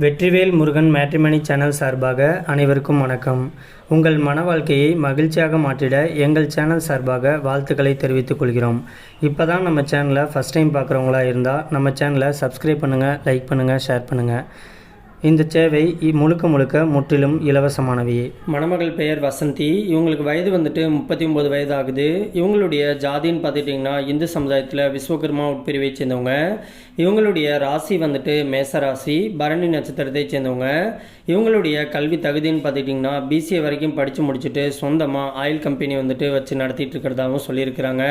Vetrivel Murugan matrimony channel சார்பாக அனைவருக்கும் வணக்கம். உங்கள் மன வாழ்க்கையை மகிழ்ச்சியாக மாற்றிட எங்கள் சேனல் சார்பாக வாழ்த்துக்களை தெரிவித்துக் கொள்கிறோம். இப்போ தான் நம்ம சேனலை ஃபஸ்ட் டைம் பார்க்குறவங்களா இருந்தால் நம்ம சேனலை சப்ஸ்கிரைப் பண்ணுங்கள், லைக் பண்ணுங்கள், ஷேர் பண்ணுங்கள். இந்த சேவை முழுக்க முற்றிலும் இலவசமானவையே. மணமகள் பெயர் வசந்தி. இவங்களுக்கு வயது 39 வயது ஆகுது. இவங்களுடைய ஜாதின்னு பார்த்துட்டிங்கன்னா இந்து சமுதாயத்தில் விஸ்வகர்மா உட்பிரிவை சேர்ந்தவங்க. இவங்களுடைய ராசி மேச ராசி, பரணி நட்சத்திரத்தை சேர்ந்தவங்க. இவங்களுடைய கல்வி தகுதின்னு பார்த்துட்டிங்கன்னா பிசிஏ வரைக்கும் படித்து முடிச்சுட்டு சொந்தமாக ஆயில் கம்பெனி வச்சு நடத்திட்டு இருக்கிறதாகவும் சொல்லியிருக்கிறாங்க.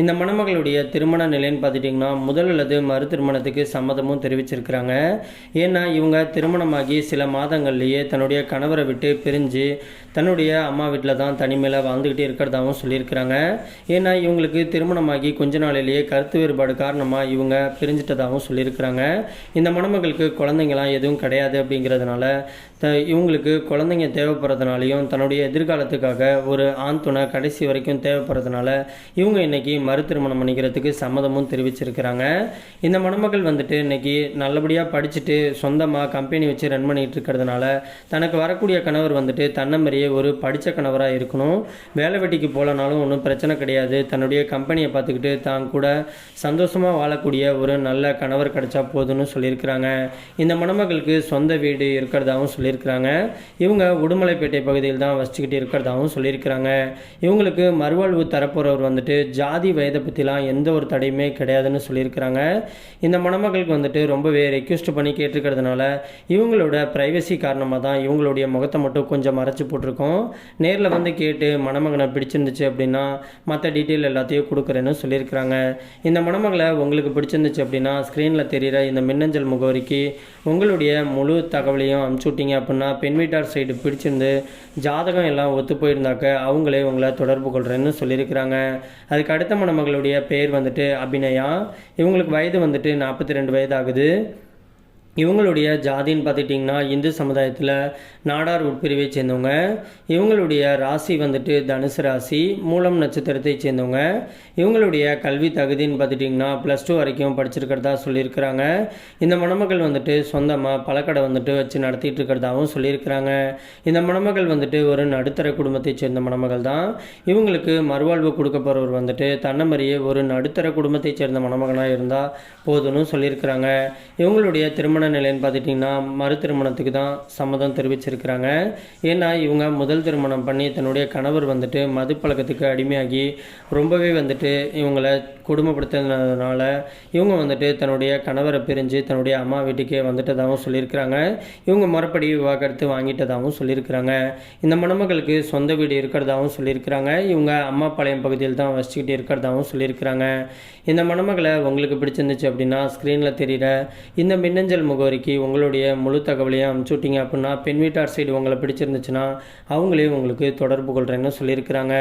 இந்த மணமகளுடைய திருமண நிலைன்னு பார்த்துட்டிங்கன்னா முதல் அல்லது மறு திருமணத்துக்கு சம்மதமும் தெரிவிச்சிருக்கிறாங்க. ஏன்னா இவங்க திருமணமாகி சில மாதங்கள்லேயே தன்னுடைய கணவரை விட்டு பிரிஞ்சு தன்னுடைய அம்மா வீட்டில் தான் தனிமையில் வாழ்ந்துக்கிட்டே இருக்கிறதாகவும் சொல்லியிருக்கிறாங்க. ஏன்னா இவங்களுக்கு திருமணமாகி கொஞ்ச நாளிலேயே கருத்து வேறுபாடு காரணமாக இவங்க பிரிஞ்சிட்டதாகவும் சொல்லியிருக்கிறாங்க. இந்த மணமகளுக்கு குழந்தைங்களாம் எதுவும் கிடையாது அப்படிங்கிறதுனால இவங்களுக்கு குழந்தைங்க தேவைப்படுறதுனாலையும் தன்னுடைய எதிர்காலத்துக்காக ஒரு ஆண் துணை கடைசி வரைக்கும் தேவைப்படுறதுனால இவங்க இன்னைக்கு மறு திருமணம் பண்ணிக்கிறதுக்கு சம்மதமும் தெரிவிச்சிருக்கிறாங்க. இந்த மணமகள் இன்னைக்கு நல்லபடியாக படிச்சுட்டு சொந்தமாக கம்பெனி வச்சு ரன் பண்ணிட்டு இருக்கிறதுனால தனக்கு வரக்கூடிய கணவர் தன்னமரியே ஒரு படித்த கணவராக இருக்கணும். வேலை வெட்டிக்கு போகலனாலும் ஒன்றும் பிரச்சனை கிடையாது. தன்னுடைய கம்பெனியை பார்த்துக்கிட்டு தான் கூட சந்தோஷமாக வாழக்கூடிய ஒரு நல்ல கணவர் கிடைச்சா போதும்னு சொல்லியிருக்கிறாங்க. இந்த மணமகளுக்கு சொந்த வீடு இருக்கிறதாகவும் சொல்லியிருக்கிறாங்க. இவங்க உடுமலைப்பேட்டை பகுதியில் தான் வசிச்சுக்கிட்டு இருக்கிறதாகவும் சொல்லியிருக்கிறாங்க. இவங்களுக்கு மறுவாழ்வு தரப்போகிறவர் ஜாதி வயதை பற்றிலாம் எந்த ஒரு தடையுமே கிடையாதுன்னு சொல்லியிருக்கிறாங்க. இந்த மணமகளுக்கு ரொம்பவே ரெக்வெஸ்ட் பண்ணி கேட்டிருக்கிறதுனால இவங்களோட ப்ரைவசி காரணமாக தான் இவங்களுடைய முகத்தை மட்டும் கொஞ்சம் மறைச்சி போட்டிருக்கோம். நேரில் கேட்டு மணமகனை பிடிச்சிருந்துச்சு அப்படின்னா மற்ற டீட்டெயில் எல்லாத்தையும் கொடுக்குறேன்னு சொல்லியிருக்கிறாங்க. இந்த மணமகளை உங்களுக்கு பிடிச்சிருந்துச்சு அப்படின்னா ஸ்க்ரீனில் தெரிகிற இந்த மின்னஞ்சல் முகவரிக்கு உங்களுடைய முழு தகவலையும் அனுப்பிச்சுட்டிங்க அப்படின்னா பெண் வீட்டார் சைடு பிடிச்சிருந்து ஜாதகம் எல்லாம் ஒத்து போயிருந்தாக்க அவங்களே உங்களை தொடர்பு கொள்கிறேன்னு சொல்லியிருக்கிறாங்க. அதுக்கு அடுத்த மணமகளுடைய பேர் அபிநயா. இவங்களுக்கு வயது 42 வயது ஆகுது. இவங்களுடைய ஜாதின்னு பார்த்துட்டிங்கன்னா இந்து சமுதாயத்தில் நாடார் உட்பிரிவை சேர்ந்தவங்க. இவங்களுடைய ராசி தனுசு ராசி, மூலம் நட்சத்திரத்தை சேர்ந்தவங்க. இவங்களுடைய கல்வி தகுதின்னு பார்த்துட்டிங்கன்னா +2 வரைக்கும் படிச்சிருக்கிறதா சொல்லியிருக்கிறாங்க. இந்த மணமகள் சொந்தமாக பழக்கடை வச்சு நடத்திட்டு இருக்கிறதாகவும் சொல்லியிருக்கிறாங்க. இந்த மணமகள் ஒரு நடுத்தர குடும்பத்தை சேர்ந்த மணமகள் தான். இவங்களுக்கு மறுவாழ்வு கொடுக்க போகிறவர் தன்னமரியே ஒரு நடுத்தர குடும்பத்தை சேர்ந்த மணமகனாக இருந்தால் போதும்னு சொல்லியிருக்கிறாங்க. இவங்களுடைய திருமண நிலைன்னு பார்த்துட்டிங்கன்னா மறு திருமணத்துக்கு தான் சம்மதம் தெரிவிச்சிருக்கிறாங்க. ஏன்னா இவங்க முதல் திருமணம் பண்ணி தன்னுடைய கணவர் மது பழக்கத்துக்கு அடிமையாகி ரொம்பவே இவங்களை கொடுமைப்படுத்தினதுனால இவங்க தன்னுடைய கணவரை பிரிஞ்சு தன்னுடைய அம்மா வீட்டுக்கே வந்துட்டதாகவும் சொல்லியிருக்கிறாங்க. இவங்க மறுபடி விவாகரத்து வாங்கிட்டதாகவும் சொல்லியிருக்கிறாங்க. இந்த மணமகளுக்கு சொந்த வீடு இருக்கிறதாகவும் சொல்லியிருக்கிறாங்க. இவங்க அம்மா பாளையம் பகுதியில் தான் வசிச்சுக்கிட்டு இருக்கிறதாகவும் சொல்லியிருக்கிறாங்க. இந்த மணமகளை உங்களுக்கு பிடிச்சிருந்துச்சு அப்படின்னா ஸ்க்ரீனில் தெரிகிற இந்த மின்னஞ்சல் முகவரிக்கு உங்களுடைய முழு தகவலையும் அனுப்பிச்சுட்டிங்க அப்படின்னா பெண் வீட்டார் சைடு உங்களை பிடிச்சிருந்துச்சுன்னா அவங்களே உங்களுக்கு தொடர்பு கொள்கிறேன்னு சொல்லியிருக்கிறாங்க.